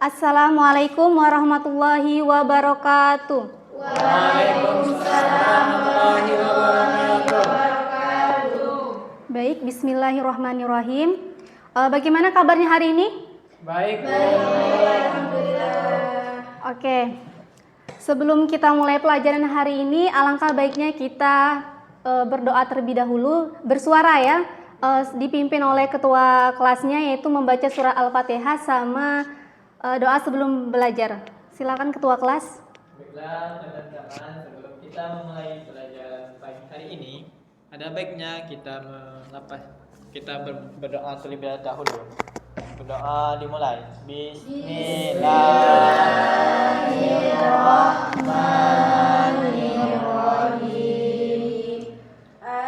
Assalamualaikum warahmatullahi wabarakatuh. Waalaikumsalam warahmatullahi wabarakatuh. Baik, bismillahirrahmanirrahim. Bagaimana kabarnya hari ini? Baik. Alhamdulillah. Oke. Sebelum kita mulai pelajaran hari ini, alangkah baiknya kita berdoa terlebih dahulu, bersuara ya, dipimpin oleh ketua kelasnya, yaitu membaca surah Al-Fatihah sama doa sebelum belajar. Silakan ketua kelas. Baiklah teman-teman, sebelum kita memulai pelajaran pagi hari ini, ada baiknya kita berdoa terlebih dahulu. Berdoa dimulai. Bismillahirrahmanirrahim.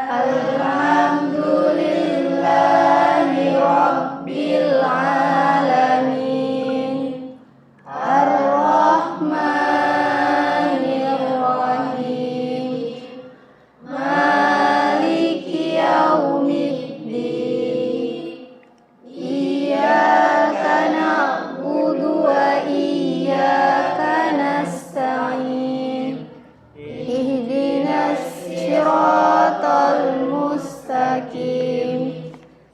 Alhamdulillahi Rabbil Alamin. Ar-Rahmanirrahim. Maliki Yaumiddin. Iyyaka na'budu wa iyyaka nasta'in. Ihdinas siratal mustaqim.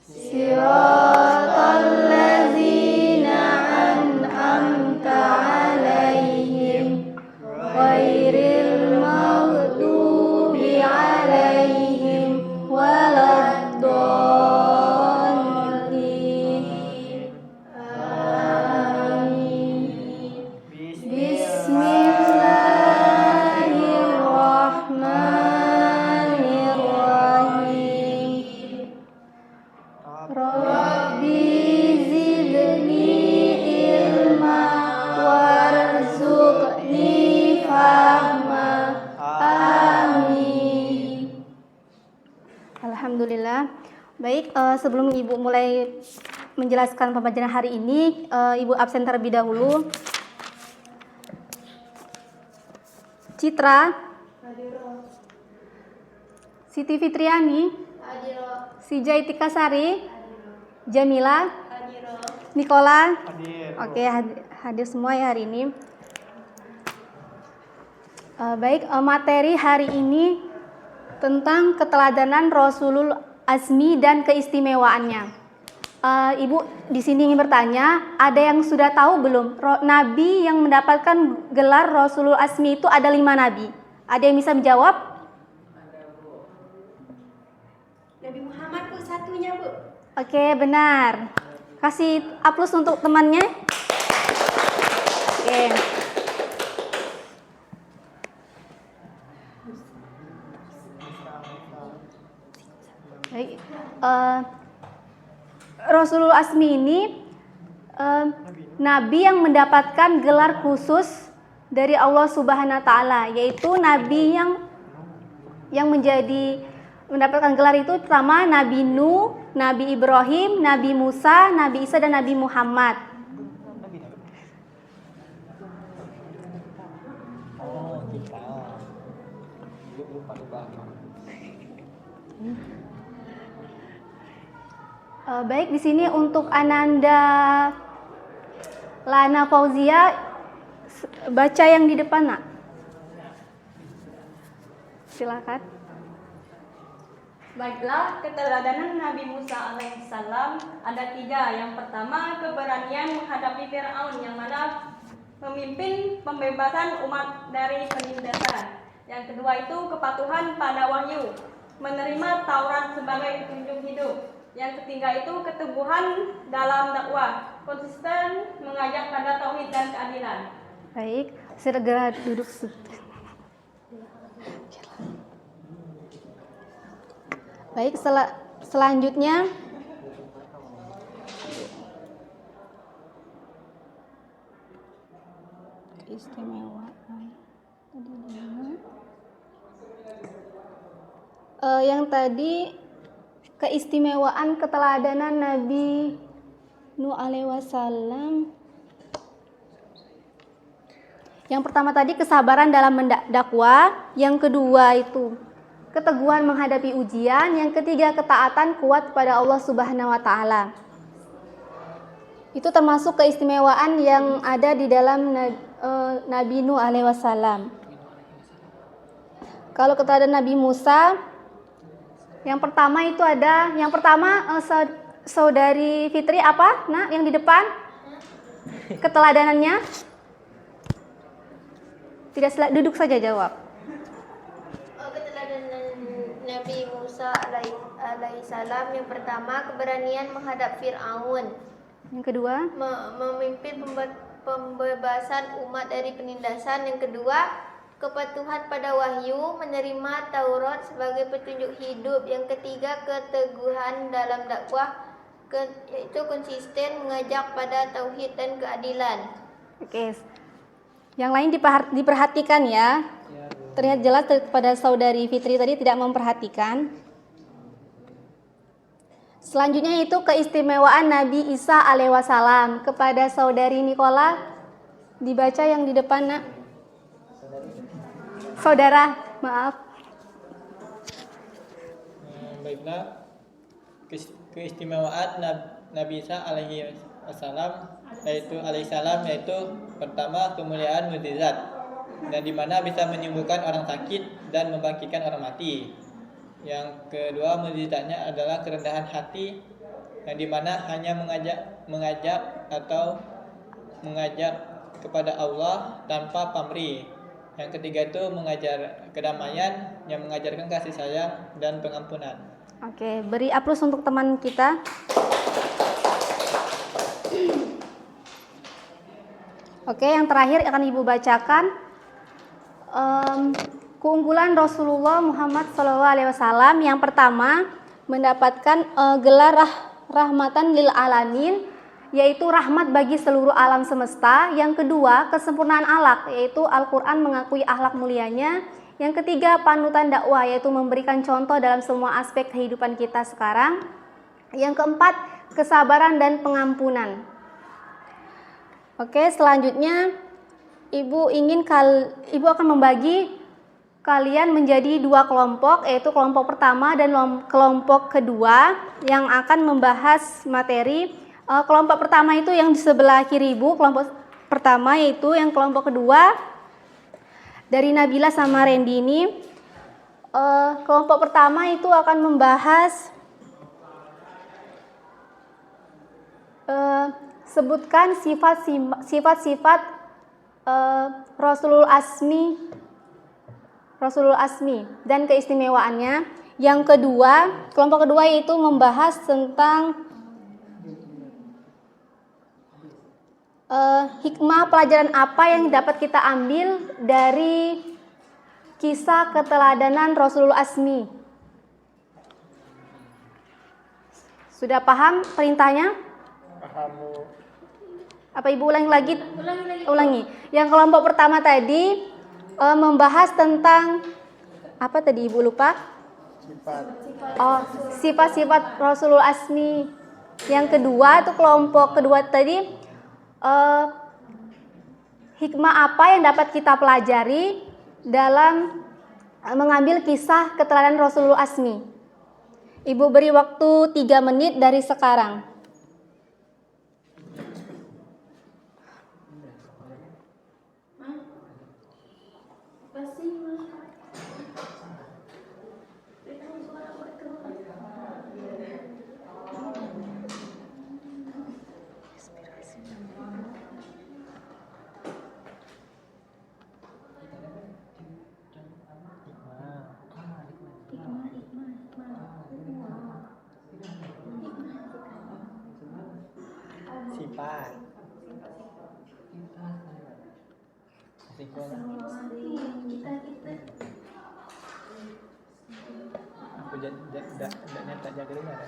Siratal ladzina an'amta 'alaihim ghairil maghdubi 'alaihim waladdallin. Amin. Bismillahirrahmanirrahim. Rabbi zidni ilma warzuqni fahma. Amin. Alhamdulillah. Baik, sebelum Ibu mulai menjelaskan pembelajaran hari ini, Ibu absen terlebih dahulu. Citra, Siti Fitriani, Sijai Tikasari, Jamila, Nikola. Oke, hadir semua ya hari ini. Baik, materi hari ini tentang keteladanan Rasulul Azmi dan keistimewaannya. Ibu di sini ingin bertanya, ada yang sudah tahu belum? Nabi yang mendapatkan gelar Rasulul Azmi itu ada 5 nabi. Ada yang bisa menjawab? Nabi Muhammad Bu, satunya Bu. Oke, benar. Kasih aplaus untuk temannya. Oke. Baik. Rasulul Azmi ini nabi yang mendapatkan gelar khusus dari Allah Subhanahu wa taala, yaitu nabi yang mendapatkan gelar itu pertama Nabi Nuh, Nabi Ibrahim, Nabi Musa, Nabi Isa dan Nabi Muhammad. Baik, di sini untuk Ananda Lana Fauzia, baca yang di depan, Nak. Silakan. Baiklah, keteladanan Nabi Musa alaihissalam ada 3. Yang pertama, keberanian menghadapi Fir'aun yang mana memimpin pembebasan umat dari penindasan. Yang kedua itu kepatuhan pada wahyu, menerima Taurat sebagai petunjuk hidup. Yang ketiga itu keteguhan dalam dakwah, konsisten mengajak pada tauhid dan keadilan. Baik, segera duduk. Baik, selanjutnya keistimewaan. Yang tadi keistimewaan keteladanan Nabi Nuh alaihi wasallam. Yang pertama tadi kesabaran dalam mendakwah, yang kedua itu keteguhan menghadapi ujian, yang ketiga ketaatan kuat kepada Allah Subhanahu wa taala. Itu termasuk keistimewaan yang ada di dalam Nabi Nuh alaihi wasallam. Kalau keteladanan Nabi Musa, yang pertama itu ada, saudari Fitri apa? Nah, yang di depan keteladanannya. Tidak, duduk saja jawab. Keteladanan Nabi Musa alaihissalam yang pertama keberanian menghadap Fir'aun. Yang kedua, Memimpin pembebasan umat dari penindasan. Yang kedua, kepatuhan pada wahyu, menerima Taurat sebagai petunjuk hidup. Yang ketiga, keteguhan dalam dakwah, yaitu konsisten mengajak pada tauhid dan keadilan. oke. Yang lain diperhatikan ya. Terlihat jelas pada saudari Fitri tadi tidak memperhatikan. Selanjutnya itu keistimewaan Nabi Isa alaihi wasallam. Kepada saudari Nikola dibaca yang di depan, Nak. Saudara, maaf. Baiklah, keistimewaan Nabi Isa alaihi salam yaitu pertama kemuliaan mukjizat, dan di mana bisa menyembuhkan orang sakit dan membangkitkan orang mati. Yang kedua mukjizatnya adalah kerendahan hati, yang di mana hanya mengajak kepada Allah tanpa pamrih. Yang ketiga itu mengajar kedamaian, yang mengajarkan kasih sayang dan pengampunan. Oke, beri aplaus untuk teman kita. Oke, yang terakhir akan Ibu bacakan keunggulan Rasulullah Muhammad SAW. Yang pertama mendapatkan gelar rahmatan lil alamin, yaitu rahmat bagi seluruh alam semesta. Yang kedua, kesempurnaan akhlak, yaitu Al-Quran mengakui akhlak mulianya. Yang ketiga, panutan dakwah, yaitu memberikan contoh dalam semua aspek kehidupan kita sekarang. Yang keempat, kesabaran dan pengampunan. Oke, selanjutnya Ibu akan membagi kalian menjadi dua kelompok, yaitu kelompok pertama dan kelompok kedua yang akan membahas materi. Kelompok pertama itu yang di sebelah kiri Ibu, kelompok pertama, yaitu yang kelompok kedua dari Nabila sama Randy ini. Kelompok pertama itu akan membahas sebutkan sifat-sifat Rasulul Asmi dan keistimewaannya. Yang kedua, kelompok kedua yaitu membahas tentang hikmah pelajaran apa yang dapat kita ambil dari kisah keteladanan Rasulul Asmi. Sudah paham perintahnya? Paham. Apa Ibu ulangi lagi? Ulangi. Yang kelompok pertama tadi membahas tentang apa tadi Ibu lupa? Sifat-sifat Rasulul Asmi. Yang kedua itu kelompok kedua tadi hikmah apa yang dapat kita pelajari dalam mengambil kisah keteladanan Rasulul Asmi. Ibu beri waktu 3 menit dari sekarang. Sifat. Aku tak jaga dengar.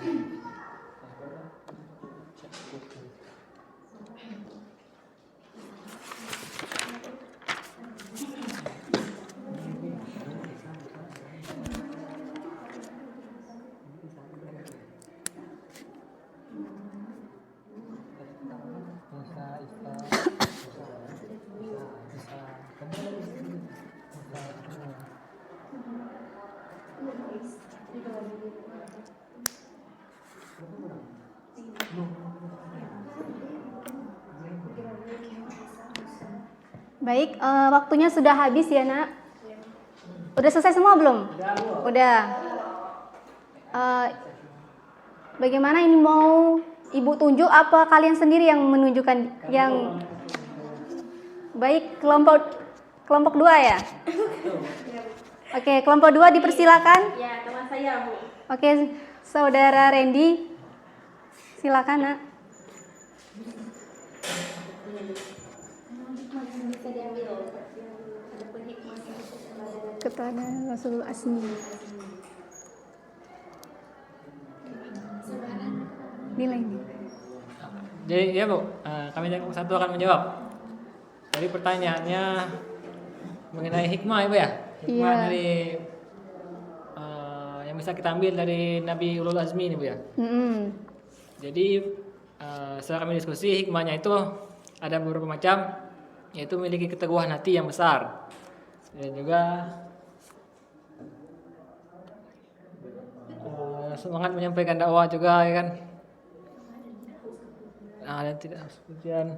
Baik, waktunya sudah habis ya, Nak. Udah selesai semua belum? Udah. Bagaimana ini, mau Ibu tunjuk apa kalian sendiri yang menunjukkan yang baik? Kelompok 2 ya? Oke, kelompok 2 dipersilakan. Ya, teman saya, Bu. Oke, Saudara Randy, silakan, Nak. Kepada Rasul Asmi. Nilai. Jadi ya Bu, kami satu akan menjawab. Jadi pertanyaannya mengenai hikmah Ibu ya. Hikmah Iya. dari yang bisa kita ambil dari Nabi Ulul Azmi ini Bu ya. Jadi setelah kami diskusi, hikmahnya itu ada beberapa macam, yaitu memiliki keteguhan hati yang besar dan juga semangat menyampaikan dakwah juga ya kan. Dan tidak kemudian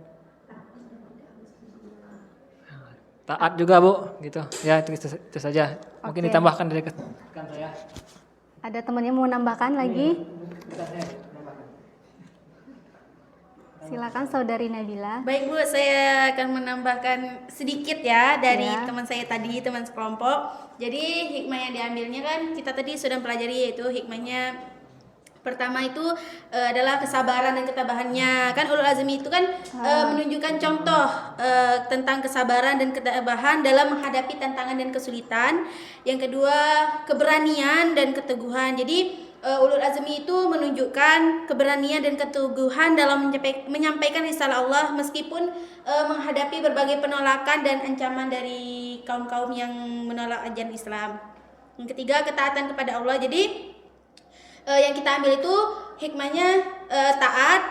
taat juga Bu, gitu ya, itu saja. Mungkin Oke. ditambahkan dari rekan saya. Ada temannya mau menambahkan lagi? Silakan Saudari Nabila. Baik Bu, saya akan menambahkan sedikit ya dari Ya. teman saya tadi, teman sekelompok. Jadi hikmah yang diambilnya kan kita tadi sudah pelajari, yaitu hikmahnya pertama itu adalah kesabaran dan ketabahannya. Kan ulul azmi itu kan menunjukkan contoh tentang kesabaran dan ketabahan dalam menghadapi tantangan dan kesulitan. Yang kedua, keberanian dan keteguhan. Jadi ulul azmi itu menunjukkan keberanian dan keteguhan dalam menyampaikan risalah Allah meskipun menghadapi berbagai penolakan dan ancaman dari kaum-kaum yang menolak ajaran Islam. Yang ketiga, ketaatan kepada Allah. Jadi yang kita ambil itu hikmahnya taat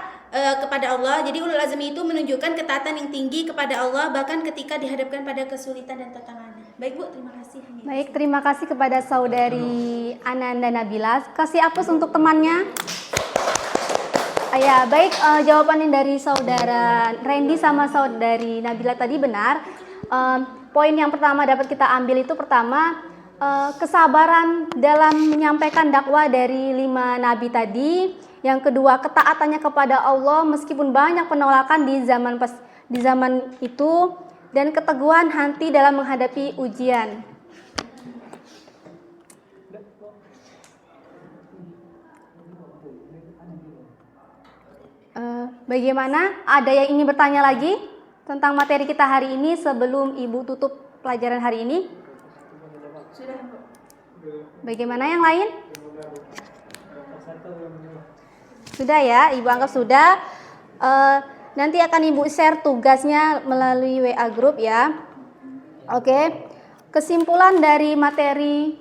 kepada Allah. Jadi ulul azmi itu menunjukkan ketaatan yang tinggi kepada Allah bahkan ketika dihadapkan pada kesulitan dan tantangan. Baik Bu, terima kasih. Baik, terima kasih kepada Saudari Ananda Nabila. Kasih apus untuk temannya. Ya, baik, jawabannya dari Saudara Randy sama Saudari Nabila tadi benar. Poin yang pertama dapat kita ambil itu pertama, kesabaran dalam menyampaikan dakwah dari 5 nabi tadi. Yang kedua, ketaatannya kepada Allah meskipun banyak penolakan di zaman itu, dan keteguhan hati dalam menghadapi ujian. Bagaimana? Ada yang ingin bertanya lagi tentang materi kita hari ini sebelum Ibu tutup pelajaran hari ini? Bagaimana yang lain? Sudah ya, Ibu anggap sudah. Nanti akan Ibu share tugasnya melalui WA group ya. Oke. Kesimpulan dari materi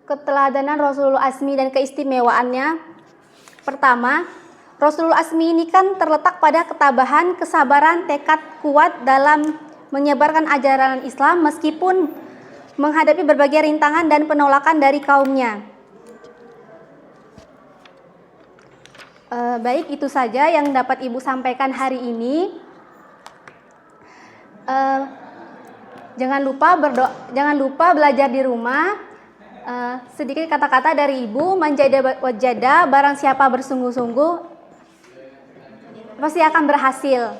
keteladanan Rasulul Azmi dan keistimewaannya. Pertama, Rasulul Azmi ini kan terletak pada ketabahan, kesabaran, tekad kuat dalam menyebarkan ajaran Islam meskipun menghadapi berbagai rintangan dan penolakan dari kaumnya. Baik, itu saja yang dapat Ibu sampaikan hari ini. Jangan lupa belajar di rumah. Sedikit kata-kata dari Ibu, manjada wajada, barang siapa bersungguh-sungguh pasti akan berhasil.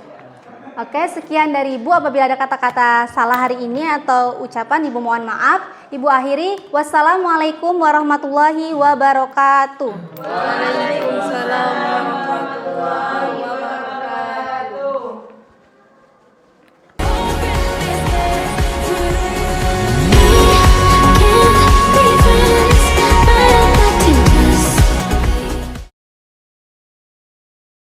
Oke, sekian dari Ibu. Apabila ada kata-kata salah hari ini atau ucapan, Ibu mohon maaf. Ibu akhiri, wassalamualaikum warahmatullahi wabarakatuh. Waalaikumsalam warahmatullahi